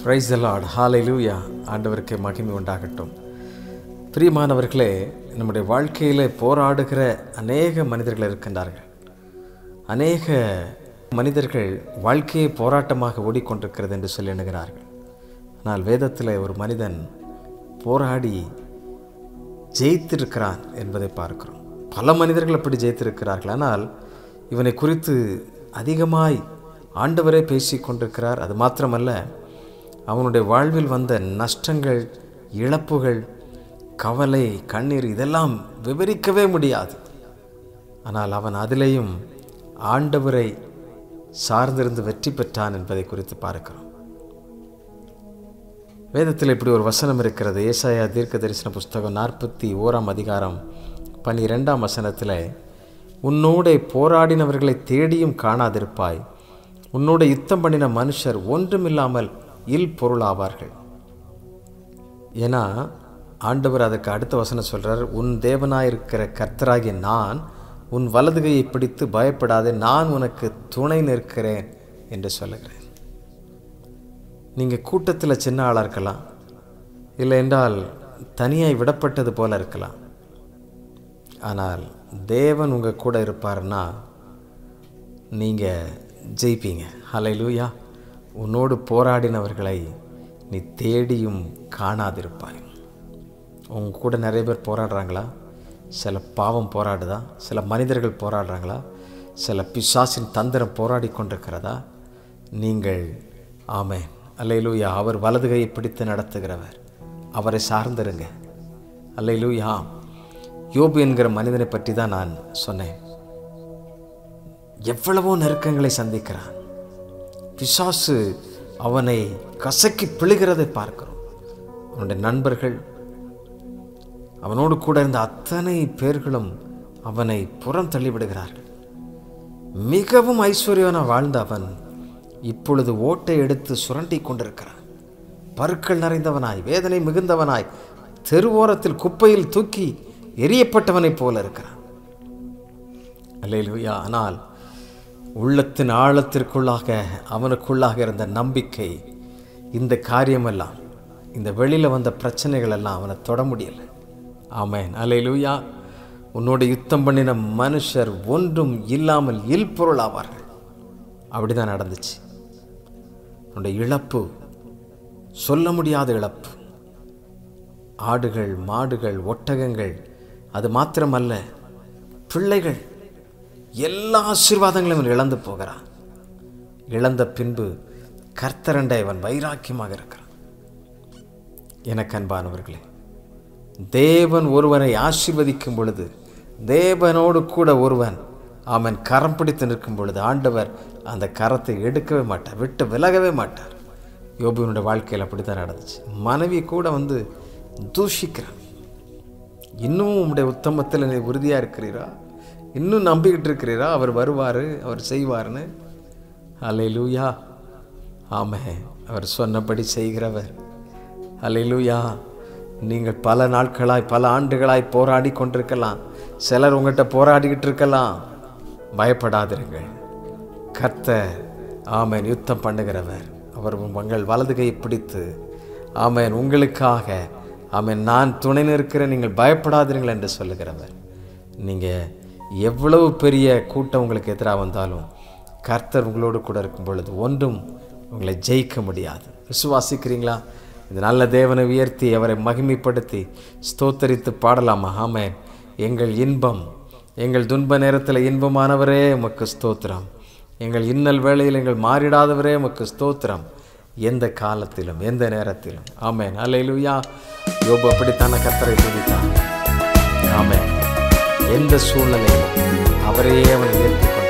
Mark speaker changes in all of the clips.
Speaker 1: Praise the Lord, ஹalleluya. ஆண்டவருக்கு மகிமை உண்டாகட்டும். பிரியமானவர்களே, நம்முடைய வாழ்க்கையில் போராடுகிற அநேக மனிதர்கள் இருக்கின்றார்கள். அநேக மனிதர்கள் வாழ்க்கையை போராட்டமாக ஓடிக்கொண்டிருக்கிறது என்று சொல்லி எண்ணுகிறார்கள். ஆனால் வேதத்தில் ஒரு மனிதன் போராடி ஜெயித்திருக்கிறான் என்பதை பார்க்கிறோம். பல மனிதர்கள் அப்படி ஜெயித்திருக்கிறார்கள். ஆனால் இவனை குறித்து அதிகமாய் ஆண்டவரே பேசி கொண்டிருக்கிறார். அது மாத்திரமல்ல, அவனுடைய வாழ்வில் வந்த நஷ்டங்கள், இழப்புகள், கவலை, கண்ணீர் இதெல்லாம் விவரிக்கவே முடியாது. ஆனால் அவன் அதிலேயும் ஆண்டவரை சார்ந்திருந்து வெற்றி பெற்றான் என்பதை குறித்து பார்க்கிறோம். வேதத்தில் இப்படி ஒரு வசனம் இருக்கிறது. ஏசாயா தீர்க்க தரிசன புஸ்தகம் 41 அதிகாரம் 12 வசனத்தில், உன்னோட போராடினவர்களை தேடியும் காணாதிருப்பாய், உன்னோட யுத்தம் பண்ணின மனுஷர் ஒன்றுமில்லாமல் இல் பொருளாவார்கள். ஏன்னா ஆண்டவர் அதற்கு அடுத்த வசனம் சொல்கிறார், உன் தேவனாயிருக்கிற கர்த்தராகிய நான் உன் வலதுகையை பிடித்து பயப்படாதே, நான் உனக்கு துணை நிற்கிறேன் என்று சொல்லுகிறேன். நீங்கள் கூட்டத்தில் சின்ன ஆளாக இருக்கலாம், இல்லை என்றால் தனியாய் விடப்பட்டது போல இருக்கலாம். ஆனால் தேவன் உங்கள் கூட இருப்பார்னா நீங்கள் ஜெயிப்பீங்க. ஹல்லேலூயா. உன்னோடு போராடினவர்களை நீ தேடியும் காணாதிருப்பாய். உங்க கூட நிறைய பேர் போராடுறாங்களா? சில பாவம் போராடுதா? சில மனிதர்கள் போராடுறாங்களா? சில பிசாசின் தந்திரம் போராடி கொண்டிருக்கிறதா? நீங்கள் ஆமென் அல்லேலூயா, அவர் வலதுகையை பிடித்து நடத்துகிறவர், அவரை சார்ந்திருங்க. அல்லேலூயா. யோபு என்கிற மனிதனை பற்றி தான் நான் சொன்னேன். எவ்வளவோ நெருக்கங்களை சந்திக்கிறான். பிசாசு அவனை கசக்கி பிழுகிறதை பார்க்கிறோம். அவனுடைய நண்பர்கள், அவனோடு கூட இருந்த அத்தனை பேர்களும் அவனை புறம் தள்ளிவிடுகிறார்கள். மிகவும் ஐஸ்வர்யவனாக வாழ்ந்த அவன் இப்பொழுது ஓட்டை எடுத்து சுரண்டி கொண்டிருக்கிறான். பருக்கள் நிறைந்தவனாய், வேதனை மிகுந்தவனாய், தெருவோரத்தில் குப்பையில் தூக்கி எரியப்பட்டவனைப் போல இருக்கிறான். அல்லேலூயா. ஆனால் உள்ளத்தின் ஆழத்திற்குள்ளாக அவனுக்குள்ளாக இருந்த நம்பிக்கை, இந்த காரியமெல்லாம், இந்த வெளியில் வந்த பிரச்சனைகள் எல்லாம் அவனை தொட முடியலை. ஆமென் அல்லேலூயா. உன்னோட யுத்தம் பண்ணின மனுஷர் ஒன்றும் இல்லாமல் இல் பொருள் ஆவார்கள். அப்படிதான் நடந்துச்சு. உன்னுடைய இழப்பு சொல்ல முடியாத இழப்பு. ஆடுகள், மாடுகள், ஒட்டகங்கள், அது மாத்திரமல்ல, பிள்ளைகள், எல்லா ஆசீர்வாதங்களையும் அவன் இழந்து போகிறான். இழந்த பின்பு கர்த்தரண்டை அவன் வைராக்கியமாக இருக்கிறான். எனக்கு அன்பானவர்களே, தேவன் ஒருவரை ஆசீர்வதிக்கும் பொழுது, தேவனோடு கூட ஒருவன் அவன் கரம் பிடித்து நிற்கும் பொழுது, ஆண்டவர் அந்த கரத்தை எடுக்கவே மாட்டார், விட்டு விலகவே மாட்டார். யோபுவினுடைய வாழ்க்கையில் அப்படி தான் நடந்துச்சு. மனைவி கூட வந்து தூஷிக்கிறான். இன்னும் உங்களுடைய உத்தமத்தில் நீ உறுதியாக இருக்கிறீரா? இன்னும் நம்பிக்கிட்டு இருக்கிறீரா? அவர் வருவார், அவர் செய்வார்னு. அல்லேலூயா. ஆமென். அவர் சொன்னபடி செய்கிறவர். அல்லேலூயா. நீங்கள் பல நாட்களாய், பல ஆண்டுகளாய் போராடி கொண்டிருக்கலாம். சிலர் உங்கள்கிட்ட போராடிக்கிட்டு இருக்கலாம். பயப்படாதிருங்கள். கர்த்தர் ஆமென் யுத்தம் பண்ணுகிறவர். அவர் உங்கள் வலதுகையை பிடித்து ஆமென் உங்களுக்காக ஆமென் நான் துணை நிற்கிறேன், நீங்கள் பயப்படாதீர்கள் என்று சொல்லுகிறவர். நீங்கள் எவ்வளவு பெரிய கூட்டம் உங்களுக்கு எதிராக வந்தாலும் கர்த்தர் உங்களோடு கூட இருக்கும் பொழுது ஒன்றும் உங்களை ஜெயிக்க முடியாது. விசுவாசிக்கிறீங்களா? இந்த நல்ல தேவனை உயர்த்தி அவரை மகிமைப்படுத்தி ஸ்தோத்தரித்து பாடலாமா? ஆமென். எங்கள் இன்பம், எங்கள் துன்ப நேரத்தில் இன்பமானவரே உமக்கு ஸ்தோத்திரம். எங்கள் இன்னல் வேளையில் எங்கள் மாறிடாதவரே உமக்கு ஸ்தோத்திரம். எந்த காலத்திலும் எந்த நேரத்திலும். ஆமென் அல்லேலூயா. யோபு அப்படித்தான கர்த்தரை துதித்தான். ஆமென். எந்த சூழ்நிலையிலும் அவரையே அவன் உயர்த்தி கொண்டான்.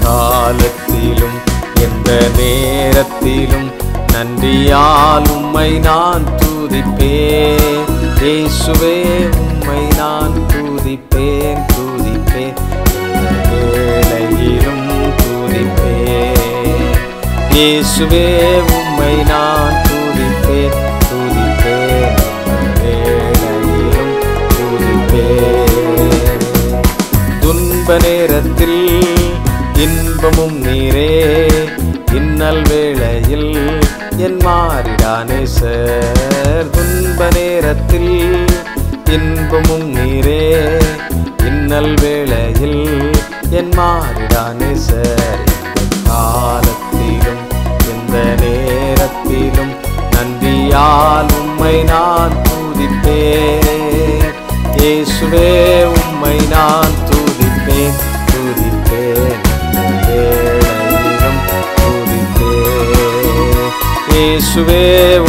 Speaker 1: காலத்திலும் எந்த நேரத்திலும் நன்றியால் உம்மை நான் துதிப்பேன். இயேசுவே உம்மை நான் துதிப்பேன், துதிப்பேன். வேளையிலும் துதிப்பேன். இயேசுவே உம்மை நான் துதிப்பேன், துதிப்பேன். நேரத்தில் இன்பமும் நீரே, இன்னல் வேளையில் என் மாறிடா நேசர். துன்ப நேரத்தில் இன்பமும் நீரே, இன்னல் வேளையில் என் மாறிடா நேசர். காலத்திலும் எந்த நேரத்திலும் நன்றியால் உம்மை நான் துதிப்பேன். இயேசுவே உம்மை நான் துதிப்பேன், துதிப்பேன், வேளையிலும் துதிப்பேன். இயேசுவே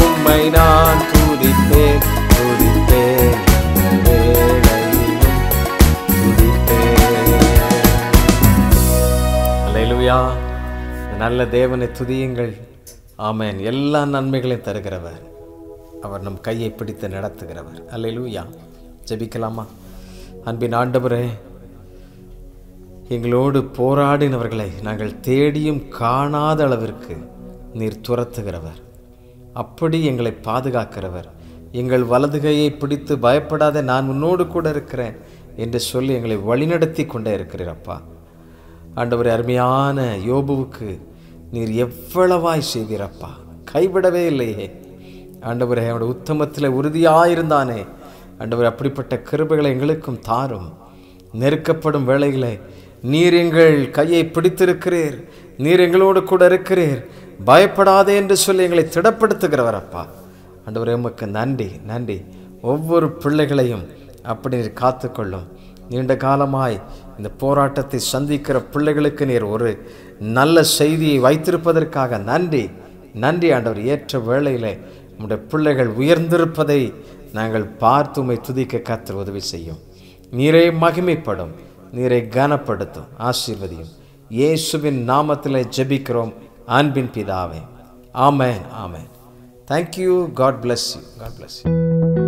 Speaker 1: உம்மை நான் துதிப்பேன், துதிப்பேன், வேளையிலும் துதிப்பேன். அல்லேலூயா. நல்ல தேவனை துதியுங்கள். ஆமென். எல்லா நன்மைகளையும் தருகிறவர், அவர் நம் கையை பிடித்து நடத்துகிறவர். அல்லேலூயா. ஜெபிக்கலாமா? அன்பின் ஆண்டவரே, எங்களோடு போராடினவர்களை நாங்கள் தேடியும் காணாத அளவிற்கு நீர் துரத்துகிறவர், அப்படி எங்களை பாதுகாக்கிறவர். எங்கள் வலது கையை பிடித்து பயப்படாத, நான் உன்னோடு கூட இருக்கிறேன் என்று சொல்லி எங்களை வழிநடத்தி கொண்டே இருக்கிறீரப்பா. ஆண்டவரே, அருமையான யோபுவுக்கு நீர் எவ்வளவாய் செய்தீரப்பா, கைவிடவே இல்லையே ஆண்டவரே. அவனுடைய உத்தமத்தில் உறுதியாயிருந்தானே ஆண்டவரே, அப்படிப்பட்ட கிருபைகளை எங்களுக்கும் தாரும். நெருக்கப்படும் வேளைகளை நீர் எங்கள் கையை பிடித்திருக்கிறீர், நீர் எங்களோடு கூட இருக்கிறீர், பயப்படாதே என்று சொல்லி எங்களை திடப்படுத்துகிறவர் அப்பா. ஆண்டவரே, உமக்கு நன்றி, நன்றி. ஒவ்வொரு பிள்ளைகளையும் அப்படி நீர் காத்துக்கொள்ளும். நீண்ட காலமாய் இந்த போராட்டத்தை சந்திக்கிற பிள்ளைகளுக்கு நீர் ஒரு நல்ல செய்தியை வைத்திருப்பதற்காக நன்றி, நன்றி ஆண்டவர். ஏற்ற வேளையில் நம்முடைய பிள்ளைகள் உயர்ந்திருப்பதை நாங்கள் பார்த்து உம்மை துதிக்க கர்த்தர் உதவி செய்யும். நீரே மகிமைப்படும், நீரை கனப்படுத்தும், ஆசீர்வதியும். இயேசுவின் நாமத்திலே ஜெபிக்கிறோம் அன்பின் பிதாவே. ஆமென், ஆமென். Thank you. God bless you. God bless you.